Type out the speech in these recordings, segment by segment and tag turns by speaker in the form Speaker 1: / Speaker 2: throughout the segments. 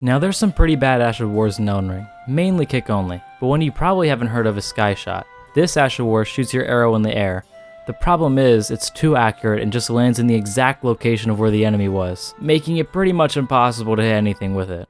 Speaker 1: Now there's some pretty bad Ash of Wars in Elden Ring, mainly kick only, but one you probably haven't heard of is Sky Shot. This Ash of War shoots your arrow in the air. The problem is, it's too accurate and just lands in the exact location of where the enemy was, making it pretty much impossible to hit anything with it.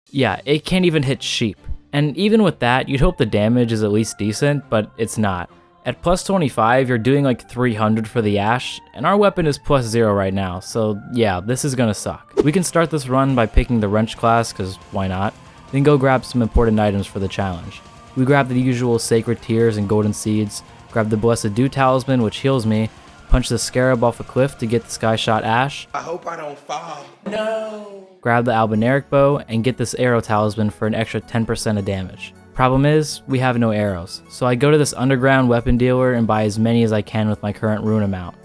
Speaker 1: Yeah, it can't even hit sheep. And even with that, you'd hope the damage is at least decent, but it's not. At plus 25, you're doing like 300 for the Ash, and our weapon is plus 0 right now, so yeah, this is gonna suck. We can start this run by picking the Wrench class, cause why not, then go grab some important items for the challenge. We grab the usual Sacred Tears and Golden Seeds, grab the Blessed Dew Talisman, which heals me, punch the Scarab off a cliff to get the Sky Shot Ash.
Speaker 2: I hope I don't fall. No!
Speaker 1: Grab the Albinauric Bow, and get this Arrow Talisman for an extra 10% of damage. Problem is, we have no arrows, so I go to this underground weapon dealer and buy as many as I can with my current rune amount.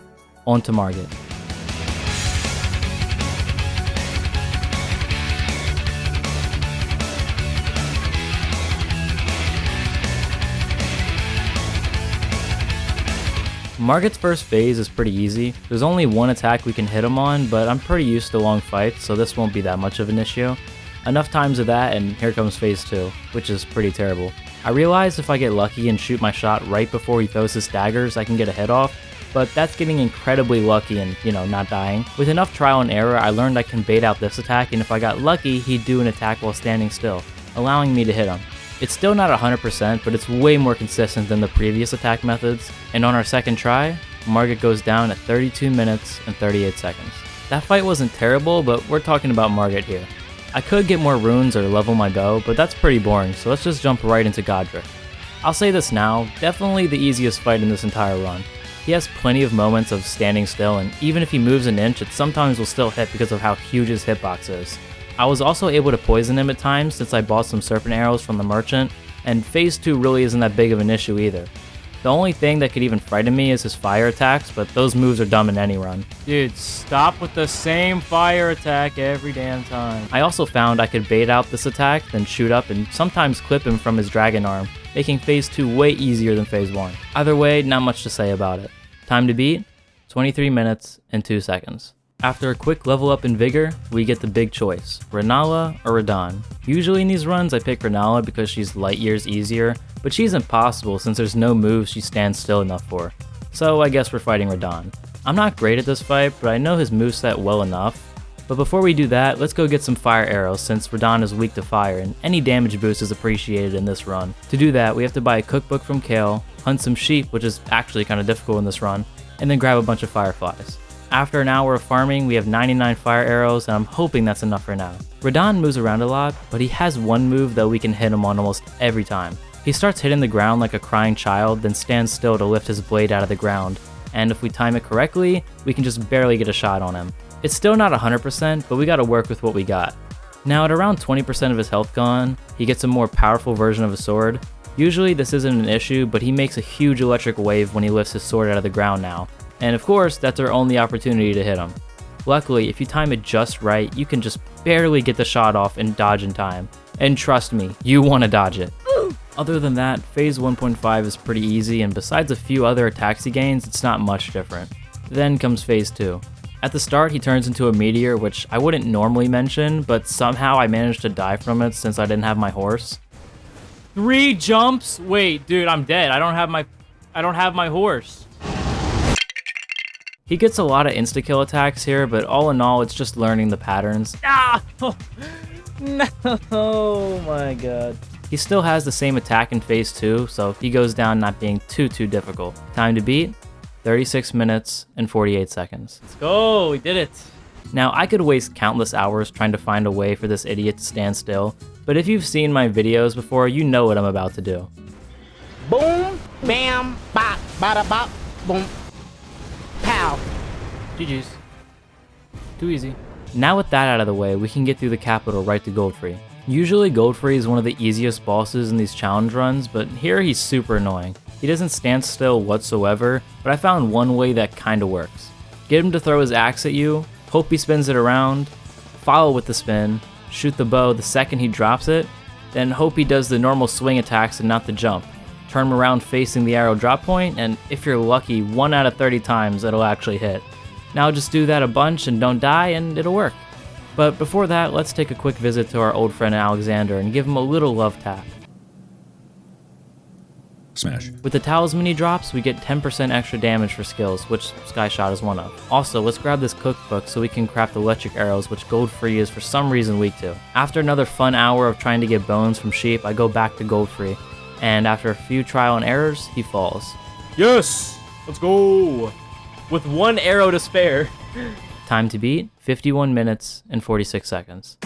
Speaker 1: On to Margit. Margit's first phase is pretty easy. There's only one attack we can hit him on, but I'm pretty used to long fights, so this won't be that much of an issue. Enough times of that, and here comes phase 2, which is pretty terrible. I realize if I get lucky and shoot my shot right before he throws his daggers, I can get a hit off, but that's getting incredibly lucky and, not dying. With enough trial and error, I learned I can bait out this attack, and if I got lucky, he'd do an attack while standing still, allowing me to hit him. It's still not 100%, but it's way more consistent than the previous attack methods, and on our second try, Margit goes down at 32 minutes and 38 seconds. That fight wasn't terrible, but we're talking about Margit here. I could get more runes or level my bow, but that's pretty boring, so let's just jump right into Godric. I'll say this now, definitely the easiest fight in this entire run. He has plenty of moments of standing still, and even if he moves an inch, it sometimes will still hit because of how huge his hitbox is. I was also able to poison him at times since I bought some serpent arrows from the merchant, and phase 2 really isn't that big of an issue either. The only thing that could even frighten me is his fire attacks, but those moves are dumb in any run. Dude, stop with the same fire attack every damn time. I also found I could bait out this attack, then shoot up and sometimes clip him from his dragon arm, making phase 2 way easier than phase 1. Either way, not much to say about it. Time to beat? 23 minutes and 2 seconds. After a quick level up in Vigor, we get the big choice, Rennala or Radahn. Usually in these runs I pick Rennala because she's light years easier, but she's impossible since there's no moves she stands still enough for. So I guess we're fighting Radahn. I'm not great at this fight, but I know his moveset well enough. But before we do that, let's go get some fire arrows since Radahn is weak to fire and any damage boost is appreciated in this run. To do that, we have to buy a cookbook from Kale, hunt some sheep, which is actually kind of difficult in this run, and then grab a bunch of fireflies. After an hour of farming, we have 99 fire arrows, and I'm hoping that's enough for now. Radahn moves around a lot, but he has one move that we can hit him on almost every time. He starts hitting the ground like a crying child, then stands still to lift his blade out of the ground, and if we time it correctly, we can just barely get a shot on him. It's still not 100%, but we gotta work with what we got. Now at around 20% of his health gone, he gets a more powerful version of a sword. Usually this isn't an issue, but he makes a huge electric wave when he lifts his sword out of the ground now. And of course, that's our only opportunity to hit him. Luckily, if you time it just right, you can just barely get the shot off and dodge in time. And trust me, you want to dodge it. Other than that, phase 1.5 is pretty easy, and besides a few other attacks he gains, it's not much different. Then comes phase 2. At the start, he turns into a meteor, which I wouldn't normally mention, but somehow I managed to die from it since I didn't have my horse. 3 jumps? Wait, dude, I'm dead. I don't have my horse. He gets a lot of insta-kill attacks here, but all in all, it's just learning the patterns. Ah! No! Oh my god. He still has the same attack in phase 2, so he goes down not being too difficult. Time to beat? 36 minutes and 48 seconds. Let's go! We did it! Now, I could waste countless hours trying to find a way for this idiot to stand still, but if you've seen my videos before, you know what I'm about to do.
Speaker 3: Boom, bam, bop, bada bop, boom. Pow.
Speaker 1: GG's. Too easy. Now with that out of the way, we can get through the capital right to Godfrey. Usually Godfrey is one of the easiest bosses in these challenge runs, but here he's super annoying. He doesn't stand still whatsoever, but I found one way that kinda works. Get him to throw his axe at you, hope he spins it around, follow with the spin, shoot the bow the second he drops it, then hope he does the normal swing attacks and not the jump. Turn him around facing the arrow drop point, and if you're lucky, 1 out of 30 times it'll actually hit. Now just do that a bunch and don't die and it'll work. But before that, let's take a quick visit to our old friend Alexander and give him a little love tap.
Speaker 4: Smash.
Speaker 1: With the talisman he drops, we get 10% extra damage for skills, which Sky Shot is one of. Also, let's grab this cookbook so we can craft electric arrows, which Goldfree is for some reason weak to. After another fun hour of trying to get bones from sheep, I go back to Goldfree, and after a few trial and errors, he falls.
Speaker 5: Yes! Let's go! With 1 arrow to spare.
Speaker 1: Time to beat, 51 minutes and 46 seconds.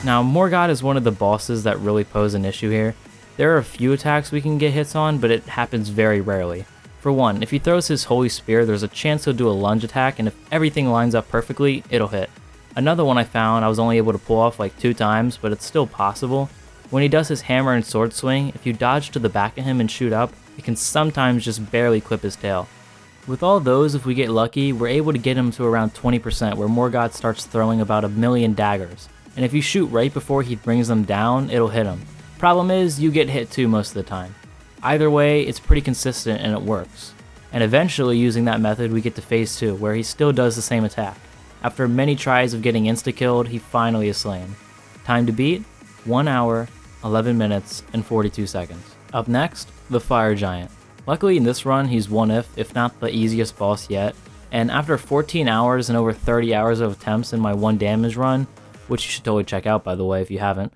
Speaker 1: Now, Morgott is one of the bosses that really pose an issue here. There are a few attacks we can get hits on, but it happens very rarely. For one, if he throws his Holy Spear, there's a chance he'll do a lunge attack, and if everything lines up perfectly, it'll hit. Another one I found, I was only able to pull off like 2 times, but it's still possible. When he does his hammer and sword swing, if you dodge to the back of him and shoot up, it can sometimes just barely clip his tail. With all those, if we get lucky, we're able to get him to around 20%, where Morgott starts throwing about 1,000,000 daggers. And if you shoot right before he brings them down, it'll hit him. Problem is, you get hit too most of the time. Either way, it's pretty consistent and it works. And eventually, using that method, we get to phase 2, where he still does the same attack. After many tries of getting insta-killed, he finally is slain. Time to beat, 1 hour, 11 minutes, and 42 seconds. Up next, the Fire Giant. Luckily in this run, he's one if not the easiest boss yet. And after 14 hours and over 30 hours of attempts in my 1 damage run, which you should totally check out by the way if you haven't,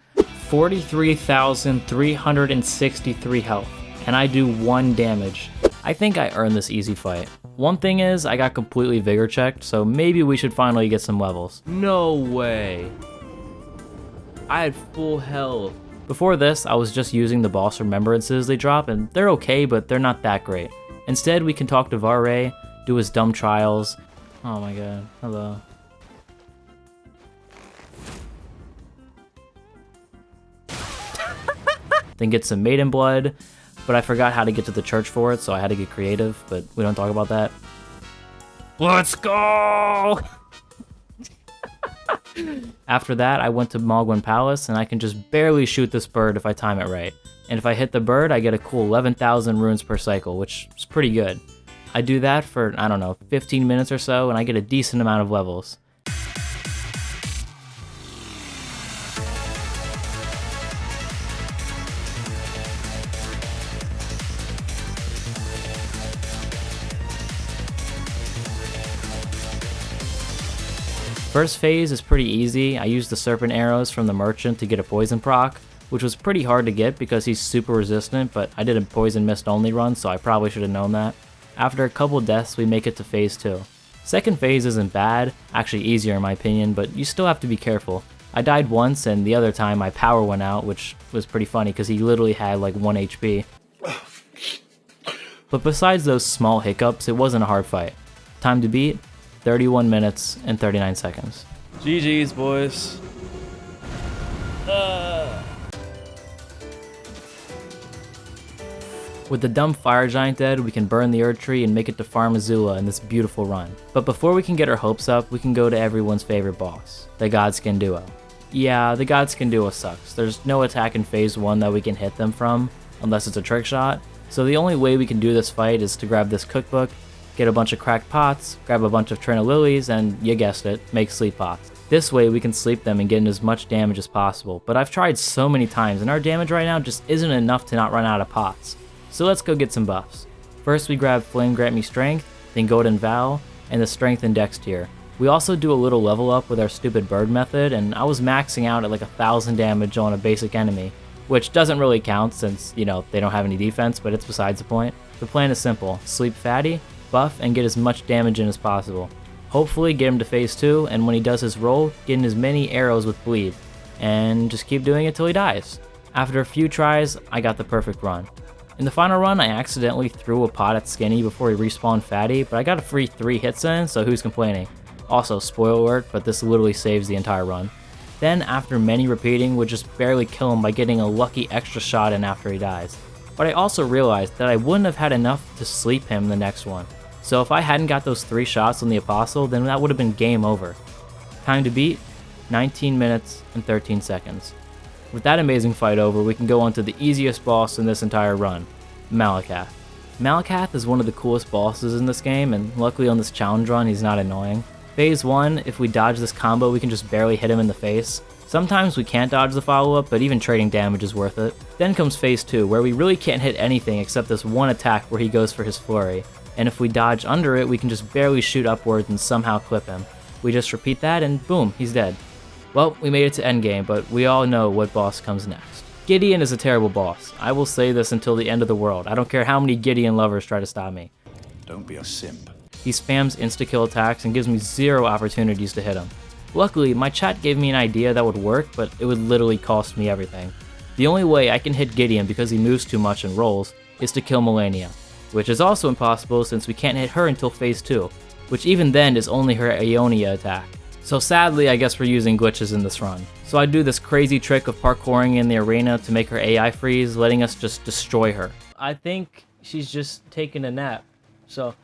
Speaker 1: 43,363 health, and I do 1 damage. I think I earned this easy fight. One thing is, I got completely vigor checked, so maybe we should finally get some levels.
Speaker 5: No way. I had full health.
Speaker 1: Before this, I was just using the boss remembrances they drop, and they're okay, but they're not that great. Instead, we can talk to Varre, do his dumb trials. Oh my god, hello. Then get some maiden blood, but I forgot how to get to the church for it, so I had to get creative, but we don't talk about that.
Speaker 5: Let's go!
Speaker 1: After that, I went to Mogwin Palace, and I can just barely shoot this bird if I time it right. And if I hit the bird, I get a cool 11,000 runes per cycle, which is pretty good. I do that for, I don't know, 15 minutes or so, and I get a decent amount of levels. First phase is pretty easy. I used the serpent arrows from the merchant to get a poison proc, which was pretty hard to get because he's super resistant, but I did a poison mist only run, so I probably should have known that. After a couple deaths, we make it to phase 2. Second phase isn't bad, actually easier in my opinion, but you still have to be careful. I died once, and the other time my power went out, which was pretty funny because he literally had like 1 HP. But besides those small hiccups, it wasn't a hard fight. Time to beat, 31 minutes and 39 seconds.
Speaker 5: GG's, boys.
Speaker 1: With the dumb fire giant dead, we can burn the Erd Tree and make it to Farm Azula in this beautiful run. But before we can get our hopes up, we can go to everyone's favorite boss, the Godskin Duo. Yeah, the Godskin Duo sucks. There's no attack in phase 1 that we can hit them from, unless it's a trick shot. So the only way we can do this fight is to grab this cookbook, get a bunch of cracked pots, grab a bunch of Trina Lilies, and, you guessed it, make sleep pots. This way we can sleep them and get in as much damage as possible, but I've tried so many times and our damage right now just isn't enough to not run out of pots. So let's go get some buffs. First we grab Flame Grant Me Strength, then Golden Vow, and the Strength and Dex tier. We also do a little level up with our stupid bird method, and I was maxing out at like 1,000 damage on a basic enemy, which doesn't really count since, you know, they don't have any defense, but it's besides the point. The plan is simple: sleep Fatty, buff, and get as much damage in as possible. Hopefully get him to phase 2, and when he does his roll, get in as many arrows with bleed, and just keep doing it till he dies. After a few tries, I got the perfect run. In the final run, I accidentally threw a pot at Skinny before he respawned Fatty, but I got a free 3 hits in, so who's complaining? Also, spoiler alert, but this literally saves the entire run. Then, after many repeating, would just barely kill him by getting a lucky extra shot in after he dies. But I also realized that I wouldn't have had enough to sleep him the next one. So if I hadn't got those 3 shots on the Apostle, then that would have been game over. Time to beat, 19 minutes and 13 seconds. With that amazing fight over, we can go on to the easiest boss in this entire run, Malakath. Malakath is one of the coolest bosses in this game, and luckily on this challenge run he's not annoying. Phase 1, if we dodge this combo we can just barely hit him in the face. Sometimes we can't dodge the follow-up, but even trading damage is worth it. Then comes Phase 2, where we really can't hit anything except this one attack where he goes for his flurry, and if we dodge under it we can just barely shoot upwards and somehow clip him. We just repeat that and boom, he's dead. Well, we made it to endgame, but we all know what boss comes next. Gideon is a terrible boss. I will say this until the end of the world. I don't care how many Gideon lovers try to stop me.
Speaker 2: Don't be a simp.
Speaker 1: He spams insta-kill attacks and gives me 0 opportunities to hit him. Luckily, my chat gave me an idea that would work, but it would literally cost me everything. The only way I can hit Gideon because he moves too much and rolls is to kill Melania, which is also impossible since we can't hit her until Phase 2, which even then is only her Aeonia attack. So sadly, I guess we're using glitches in this run. So I do this crazy trick of parkouring in the arena to make her AI freeze, letting us just destroy her. I think she's just taking a nap, so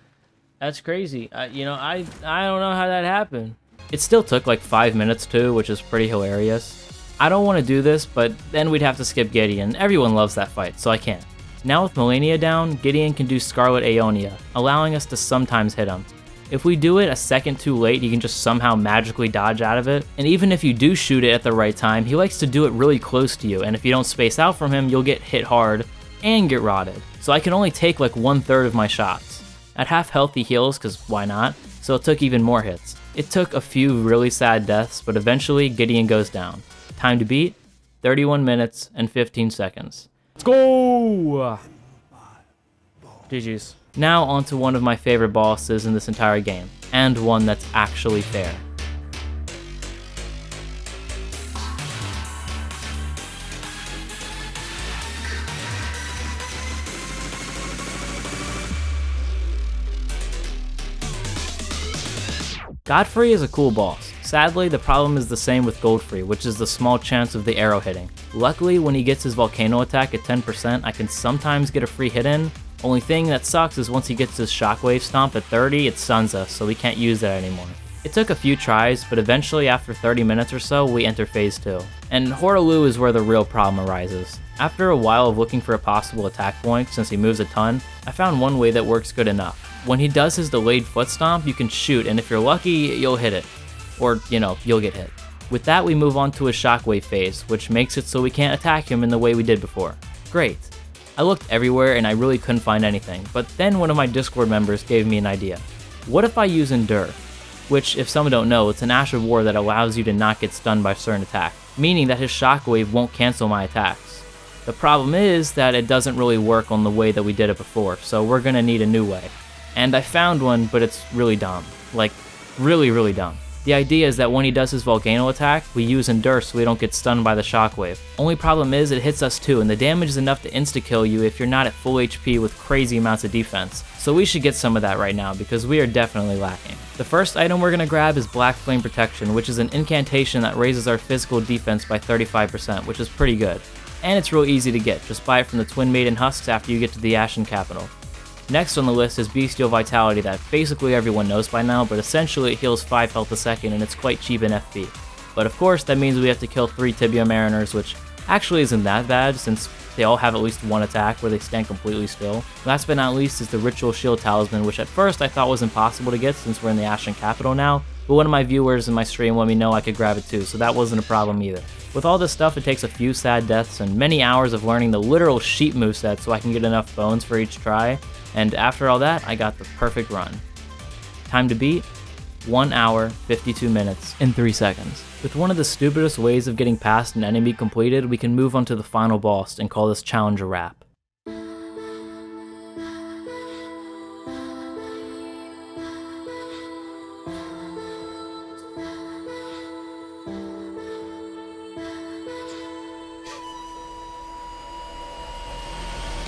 Speaker 1: that's crazy. I don't know how that happened. It still took like 5 minutes too, which is pretty hilarious. I don't want to do this, but then we'd have to skip Gideon. Everyone loves that fight, so I can't. Now with Melania down, Gideon can do Scarlet Aeonia, allowing us to sometimes hit him. If we do it a second too late, he can just somehow magically dodge out of it. And even if you do shoot it at the right time, he likes to do it really close to you, and if you don't space out from him, you'll get hit hard and get rotted. So I can only take like 1/3 of my shots. At half health he heals, cause why not? So it took even more hits. It took a few really sad deaths, but eventually Gideon goes down. Time to beat, 31 minutes and 15 seconds.
Speaker 5: Let's go!
Speaker 1: GG's. Now onto one of my favorite bosses in this entire game, and one that's actually fair. Godfrey is a cool boss. Sadly, the problem is the same with Godfrey, which is the small chance of the arrow hitting. Luckily, when he gets his volcano attack at 10%, I can sometimes get a free hit in. Only thing that sucks is once he gets his shockwave stomp at 30, it stuns us, so we can't use that anymore. It took a few tries, but eventually after 30 minutes or so, we enter Phase 2. And Horaloo is where the real problem arises. After a while of looking for a possible attack point, since he moves a ton, I found one way that works good enough. When he does his delayed foot stomp, you can shoot, and if you're lucky, you'll hit it. Or, you'll get hit. With that, we move on to his shockwave phase, which makes it so we can't attack him in the way we did before. Great. I looked everywhere and I really couldn't find anything, but then one of my Discord members gave me an idea. What if I use Endure? Which, if some don't know, it's an Ash of War that allows you to not get stunned by certain attacks, meaning that his shockwave won't cancel my attacks. The problem is that it doesn't really work on the way that we did it before, so we're gonna need a new way. And I found one, but it's really dumb. Like, really, really dumb. The idea is that when he does his volcano attack, we use Endure so we don't get stunned by the shockwave. Only problem is it hits us too, and the damage is enough to insta-kill you if you're not at full HP with crazy amounts of defense. So we should get some of that right now, because we are definitely lacking. The first item we're gonna grab is Black Flame Protection, which is an incantation that raises our physical defense by 35%, which is pretty good. And it's real easy to get, just buy it from the Twin Maiden husks after you get to the Ashen Capital. Next on the list is Bestial Vitality that basically everyone knows by now, but essentially it heals 5 health a second and it's quite cheap in FP. But of course that means we have to kill 3 Tibia Mariners, which actually isn't that bad since they all have at least one attack where they stand completely still. Last but not least is the Ritual Shield Talisman, which at first I thought was impossible to get since we're in the Ashen Capital now, but one of my viewers in my stream let me know I could grab it too, so that wasn't a problem either. With all this stuff, it takes a few sad deaths and many hours of learning the literal sheep moveset so I can get enough bones for each try, and after all that, I got the perfect run. Time to beat, 1 hour, 52 minutes, and 3 seconds. With one of the stupidest ways of getting past an enemy completed, we can move on to the final boss and call this challenge a wrap.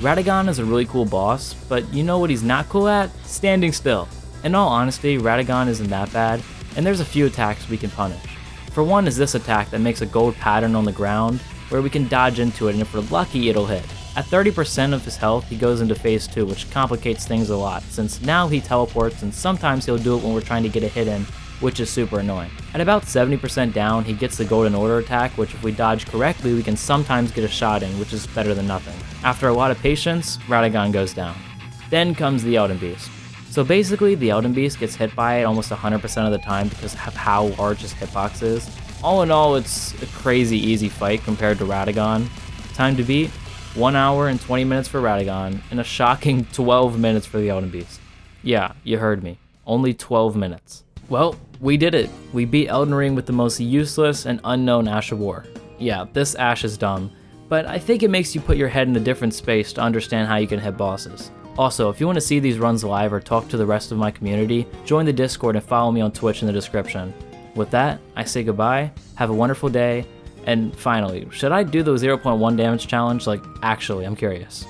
Speaker 1: Radagon is a really cool boss, but you know what he's not cool at? Standing still. In all honesty, Radagon isn't that bad, and there's a few attacks we can punish. For one is this attack that makes a gold pattern on the ground, where we can dodge into it and if we're lucky it'll hit. At 30% of his health he goes into phase 2, which complicates things a lot, since now he teleports and sometimes he'll do it when we're trying to get a hit in, which is super annoying. At about 70% down, he gets the Golden Order attack, which if we dodge correctly, we can sometimes get a shot in, which is better than nothing. After a lot of patience, Radagon goes down. Then comes the Elden Beast. So basically, the Elden Beast gets hit by it almost 100% of the time because of how large his hitbox is. All in all, it's a crazy easy fight compared to Radagon. Time to beat, 1 hour and 20 minutes for Radagon, and a shocking 12 minutes for the Elden Beast. Yeah, you heard me. Only 12 minutes. Well, we did it. We beat Elden Ring with the most useless and unknown Ash of War. Yeah, this Ash is dumb, but I think it makes you put your head in a different space to understand how you can hit bosses. Also, if you want to see these runs live or talk to the rest of my community, join the Discord and follow me on Twitch in the description. With that, I say goodbye, have a wonderful day, and finally, should I do the 0.1 damage challenge? Like, actually, I'm curious.